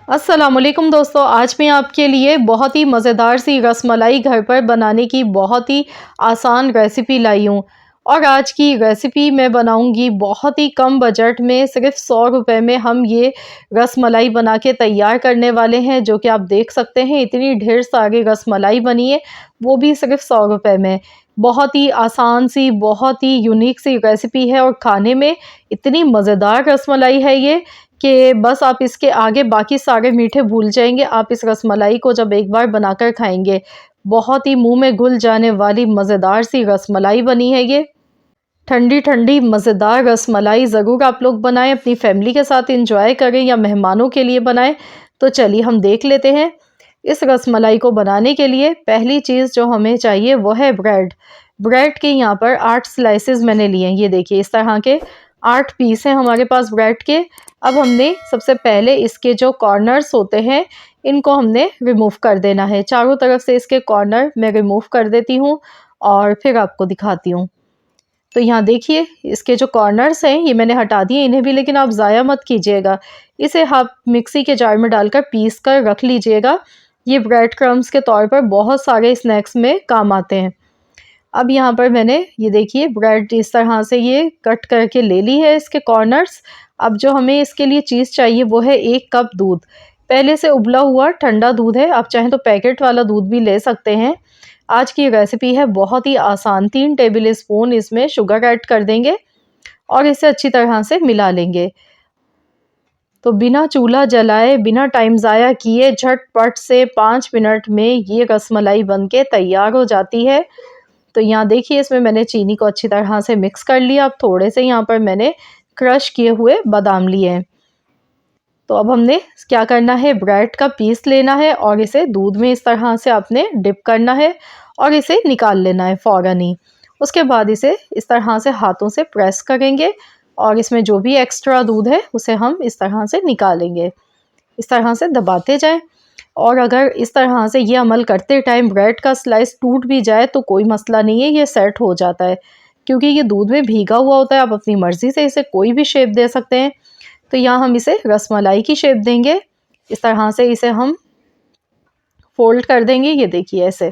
अस्सलामुअलैकुम दोस्तों, आज मैं आपके लिए बहुत ही मज़ेदार सी रसमलाई घर पर बनाने की बहुत ही आसान रेसिपी लाई हूँ। और आज की रेसिपी मैं बनाऊँगी बहुत ही कम बजट में, सिर्फ़ 100 रुपए में हम ये रसमलाई बना के तैयार करने वाले हैं, जो कि आप देख सकते हैं इतनी ढेर सारी रसमलाई बनी है, वो भी सिर्फ़ 100 रुपए में। बहुत ही आसान सी, बहुत ही यूनिक सी रेसिपी है और खाने में इतनी मज़ेदार रसमलाई है ये कि बस आप इसके आगे बाकी सारे मीठे भूल जाएँगे। आप इस रसमलाई को जब एक बार बनाकर खाएँगे, बहुत ही मुँह में घुल जाने वाली मज़ेदार सी रसमलाई बनी है ये। ठंडी-ठंडी मज़ेदार रसमलाई ज़रूर आप लोग बनाएँ, अपनी फैमिली के साथ एंजॉय करें या मेहमानों के लिए बनाएँ। तो चलिए हम देख लेते हैं। इस रसमलाई को बनाने के लिए पहली चीज़ जो हमें चाहिए वो है ब्रेड। ब्रेड के यहाँ पर 8 स्लाइसेस मैंने लिए हैं। ये देखिए इस तरह के 8 पीस हैं हमारे पास ब्रेड के। अब हमने सबसे पहले इसके जो कॉर्नर्स होते हैं, इनको हमने रिमूव कर देना है। चारों तरफ से इसके कॉर्नर मैं रिमूव कर देती हूँ और फिर आपको दिखाती हूँ। तो यहाँ देखिए इसके जो कॉर्नर्स हैं ये मैंने हटा दिए इन्हें भी, लेकिन आप ज़ाया मत कीजिएगा। इसे आप मिक्सी के जार में डालकर पीस कर रख लीजिएगा। ये ब्रेड क्रम्स के तौर पर बहुत सारे स्नैक्स में काम आते हैं। अब यहाँ पर मैंने ये देखिए ब्रेड इस तरह से ये कट करके ले ली है इसके कॉर्नर्स। अब जो हमें इसके लिए चीज़ चाहिए वो है 1 कप दूध। पहले से उबला हुआ ठंडा दूध है, आप चाहें तो पैकेट वाला दूध भी ले सकते हैं। आज की रेसिपी है बहुत ही आसान, 3 टेबल स्पून इसमें शुगर ऐड कर देंगे और इसे अच्छी तरह से मिला लेंगे। तो बिना चूल्हा जलाए, बिना टाइम ज़ाया किए झटपट से 5 मिनट में ये रसमलाई बनके तैयार हो जाती है। तो यहाँ देखिए इसमें मैंने चीनी को अच्छी तरह से मिक्स कर लिया। अब थोड़े से यहाँ पर मैंने क्रश किए हुए बादाम लिए हैं। तो अब हमने क्या करना है, ब्रेड का पीस लेना है और इसे दूध में इस तरह से आपने डिप करना है और इसे निकाल लेना है फ़ौरन ही। उसके बाद इसे इस तरह से हाथों से प्रेस करेंगे और इसमें जो भी एक्स्ट्रा दूध है उसे हम इस तरह से निकालेंगे। इस तरह से दबाते जाएं। और अगर इस तरह से ये अमल करते टाइम ब्रेड का स्लाइस टूट भी जाए तो कोई मसला नहीं है, ये सेट हो जाता है क्योंकि ये दूध में भीगा हुआ होता है। आप अपनी मर्ज़ी से इसे कोई भी शेप दे सकते हैं। तो यहाँ हम इसे रसमलाई की शेप देंगे। इस तरह से इसे हम फोल्ड कर देंगे, ये देखिए ऐसे।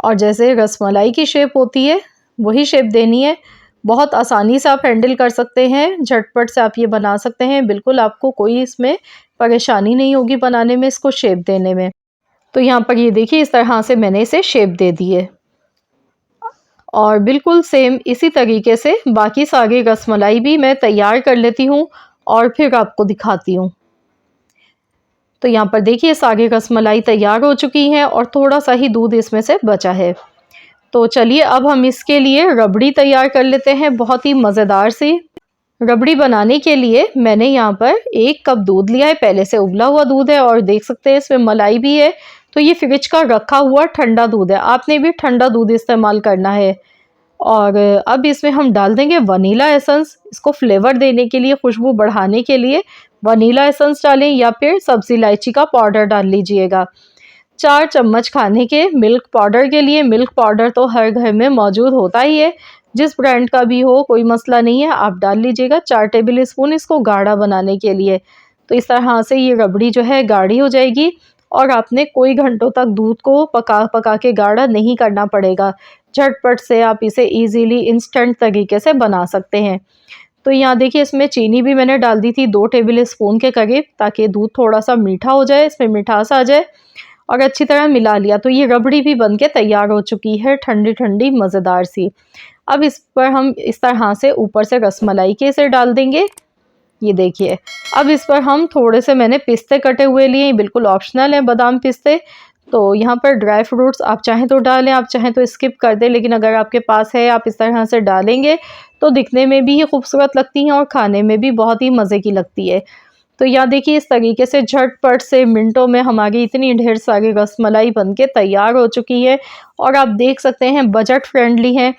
और जैसे रसमलाई की शेप होती है वही शेप देनी है। बहुत आसानी से आप हैंडल कर सकते हैं, झटपट से आप ये बना सकते हैं। बिल्कुल आपको कोई इसमें परेशानी नहीं होगी बनाने में, इसको शेप देने में। तो यहाँ पर ये देखिए इस तरह से मैंने इसे शेप दे दी है। और बिल्कुल सेम इसी तरीके से बाकी सारी रसमलाई भी मैं तैयार कर लेती हूँ और फिर आपको दिखाती हूँ। तो यहाँ पर देखिए सारी रसमलाई तैयार हो चुकी हैं और थोड़ा सा ही दूध इसमें से बचा है। तो चलिए अब हम इसके लिए रबड़ी तैयार कर लेते हैं, बहुत ही मज़ेदार सी। रबड़ी बनाने के लिए मैंने यहाँ पर 1 कप दूध लिया है, पहले से उबला हुआ दूध है और देख सकते हैं इसमें मलाई भी है। तो ये फ्रिज का रखा हुआ ठंडा दूध है, आपने भी ठंडा दूध इस्तेमाल करना है। और अब इसमें हम डाल देंगे वनीला एसेंस। इसको फ्लेवर देने के लिए, खुशबू बढ़ाने के लिए वनीला एसेंस डालें या फिर सब्ज़ी इलायची का पाउडर डाल लीजिएगा। 4 चम्मच खाने के मिल्क पाउडर के लिए, मिल्क पाउडर तो हर घर में मौजूद होता ही है, जिस ब्रांड का भी हो कोई मसला नहीं है, आप डाल लीजिएगा। 4 टेबल स्पून इसको गाढ़ा बनाने के लिए। तो इस तरह से ये रबड़ी जो है गाढ़ी हो जाएगी और आपने कोई घंटों तक दूध को पका पका के गाढ़ा नहीं करना पड़ेगा। झटपट से आप इसे इजीली इंस्टेंट तरीके से बना सकते हैं। तो यहाँ देखिए इसमें चीनी भी मैंने डाल दी थी 2 टेबल स्पून के करीब, ताकि दूध थोड़ा सा मीठा हो जाए, इसमें मिठास आ जाए। और अच्छी तरह मिला लिया तो ये रबड़ी भी बनके तैयार हो चुकी है, ठंडी ठंडी मज़ेदार सी। अब इस पर हम इस तरह से ऊपर से रसमलाई के इसे डाल देंगे, ये देखिए। अब इस पर हम थोड़े से मैंने पिस्ते कटे हुए लिए, बिल्कुल ऑप्शनल है बादाम पिस्ते। तो यहाँ पर ड्राई फ्रूट्स आप चाहें तो डालें, आप चाहें तो स्किप कर दें, लेकिन अगर आपके पास है आप इस तरह से डालेंगे तो दिखने में भी ये खूबसूरत लगती हैं और खाने में भी बहुत ही मज़े की लगती है। तो यहाँ देखिए इस तरीके से झटपट से मिनटों में हमारी इतनी ढेर सारी रसमलाई बनके तैयार हो चुकी है। और आप देख सकते हैं बजट फ्रेंडली है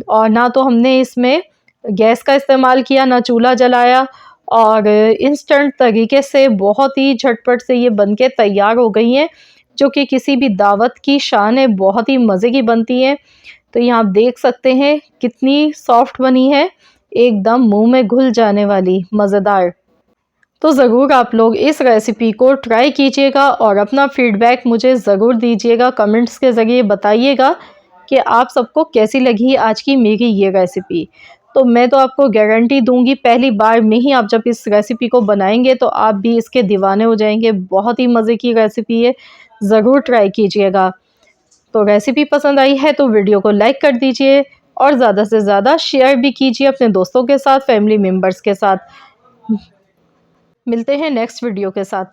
और ना तो हमने इसमें गैस का इस्तेमाल किया, ना चूल्हा जलाया, और इंस्टेंट तरीके से बहुत ही झटपट से ये बनके तैयार हो गई हैं, जो कि किसी भी दावत की शान है, बहुत ही मज़े की बनती हैं। तो यहाँ आप देख सकते हैं कितनी सॉफ्ट बनी है, एकदम मुंह में घुल जाने वाली, मज़ेदार। तो ज़रूर आप लोग इस रेसिपी को ट्राई कीजिएगा और अपना फीडबैक मुझे ज़रूर दीजिएगा, कमेंट्स के ज़रिए बताइएगा कि आप सबको कैसी लगी आज की मेरी ये रेसिपी। तो मैं तो आपको गारंटी दूंगी पहली बार में ही आप जब इस रेसिपी को बनाएंगे तो आप भी इसके दीवाने हो जाएंगे। बहुत ही मज़े की रेसिपी है, ज़रूर ट्राई कीजिएगा। तो रेसिपी पसंद आई है तो वीडियो को लाइक कर दीजिए और ज़्यादा से ज़्यादा शेयर भी कीजिए अपने दोस्तों के साथ, फैमिली मेम्बर्स के साथ। मिलते हैं नेक्स्ट वीडियो के साथ।